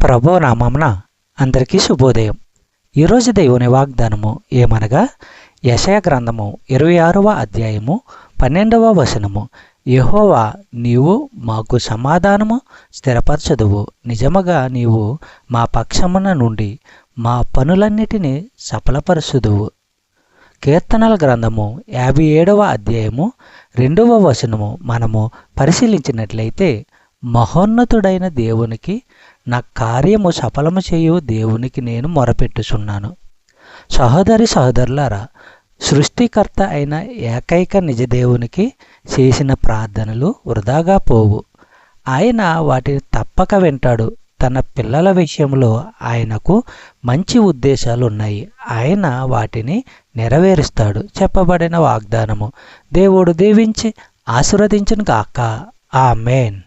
ప్రభు నామమున అందరికీ శుభోదయం. ఈరోజు దేవుని వాగ్దానము ఏమనగా యెషయా గ్రంథము 26వ అధ్యాయము 12వ వచనము. యెహోవా, నీవు మాకు సమాధానము స్థిరపరచదువు. నిజముగా నీవు మా పక్షమున నుండి మా పనులన్నిటినీ సఫలపరచుదువు. కీర్తనల గ్రంథము 57వ అధ్యాయము 2వ వచనము మనము పరిశీలించినట్లయితే, మహోన్నతుడైన దేవునికి నా కార్యము సఫలము చేయు దేవునికి నేను మొరపెట్టుచున్నాను. సహోదరి సహోదరులారా, సృష్టికర్త అయిన ఏకైక నిజదేవునికి చేసిన ప్రార్థనలు వృధాగా పోవు. ఆయన వాటిని తప్పక వింటాడు. తన పిల్లల విషయంలో ఆయనకు మంచి ఉద్దేశాలు ఉన్నాయి. ఆయన వాటిని నెరవేరుస్తాడు. చెప్పబడిన వాగ్దానము దేవుడు దీవించి ఆశీర్వదించును గాక. ఆమేన్.